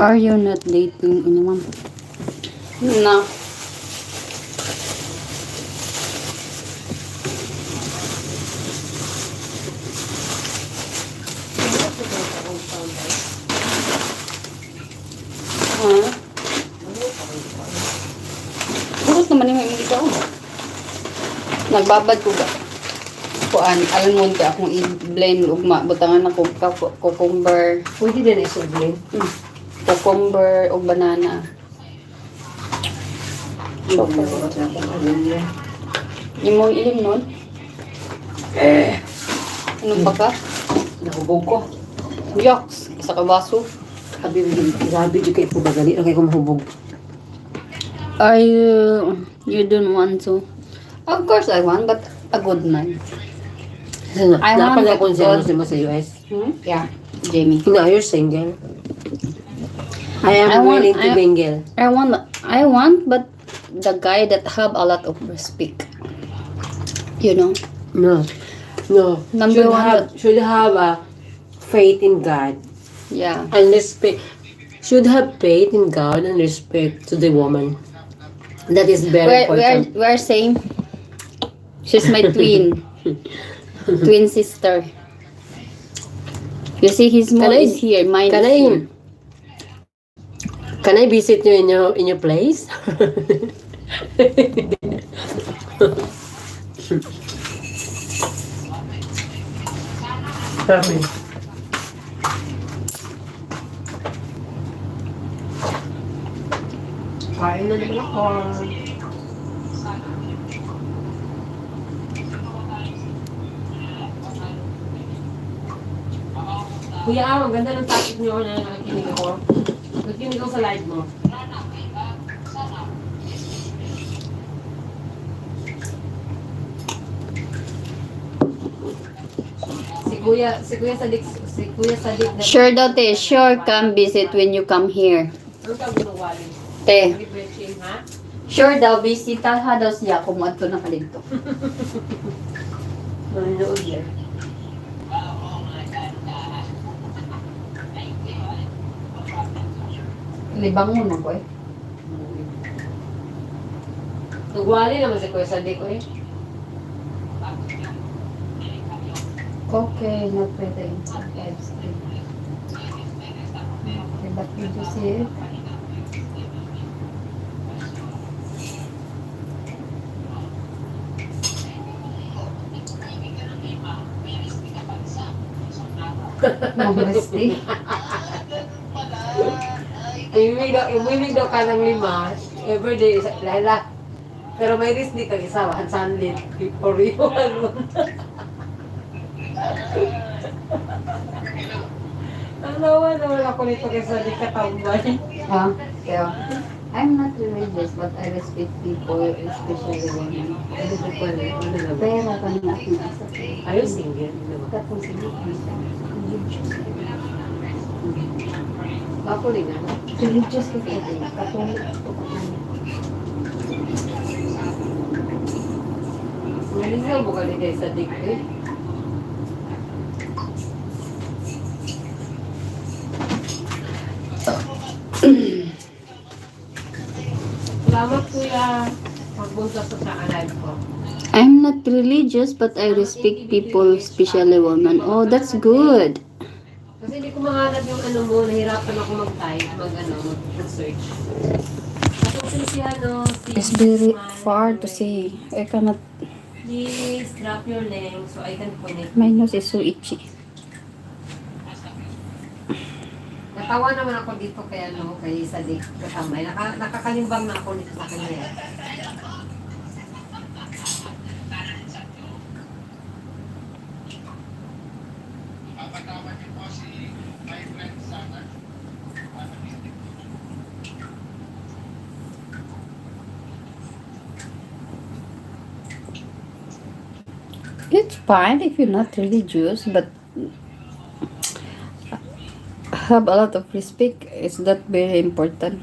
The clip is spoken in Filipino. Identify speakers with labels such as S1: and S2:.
S1: Are you not dating anyone? No. Burot naman yung dito. Nagbabad ko ba? Kuan, alam mo ka akong i-blend ugma butangan ako cucumber.
S2: Pwede din i-blend.
S1: Cucumber o banana. Imo ilim nun? Ano pa ka?
S2: Nahubog ko.
S1: Yucks! Isa ka baso.
S2: Grabe dyan kayo po bagali. Okay ko mahubog.
S1: You don't want to? Of course I want, but a good man. I want
S2: Napala
S1: a
S2: ko siya
S1: good...
S2: mo sa US.
S1: Yeah, Jamie.
S2: No, you're single. I am willing to mingle.
S1: I want, but the guy that have a lot of respect. You know?
S2: No.
S1: Number one,
S2: Should have a faith in God
S1: yeah.
S2: and respect. Should have faith in God and respect to the woman. That is very important.
S1: We're same. She's my twin. Twin sister. You see, his mom is here. Mine is here.
S2: Can I visit you in your place? Sabi. Kain na naman ako. Kuya, ang ganda ng topic niyo na nakikinig ako. Nakikinig ako sa live mo. Si Kuya Sadik.
S1: Sure daw, te. Sure, come visit when you come here.
S2: Ano ka ginawali?
S1: Te.
S2: Refreshing, ha?
S1: Sure daw, bisita ha daw siya kung ato na kalinto.
S2: Manonood yan.
S1: Libang mo na ko eh.
S2: Nagwali naman si Kuya Sadik, eh.
S1: Okay, not pwede sa live stream. Okay, but you just see it. Mobility.
S2: Imimig daw ka ng 5 everyday, lahat. Pero may risk di kang isa, 100 for you alone. Nawa ako nito kasi di katambay.
S1: Yeah. I'm not religious, but I respect people, especially women. Pero kami na akong isa.
S2: Are you single?
S1: Tapos religious.
S2: Ako rin na.
S1: Religious ko kasi. Katolik ko pa kami.
S2: Nalisaw mo ka rin sa dik, eh. Salamat kuya. Magbunta sa live ko.
S1: I'm not religious, but I respect people, especially women. Oh, that's good.
S2: Kasi hindi ko mahanap yung ano mo, nahirapan ako mag-type, mag-search. Si
S1: It's very far to see. I cannot.
S2: Please drop your link so I can connect.
S1: My nose is so itchy.
S2: Natawa naman ako dito kay Sadik Katambay. Nakakalimbang na ako dito sa kanya.
S1: It's fine if you're not religious, but have a lot of respect. Is that very important?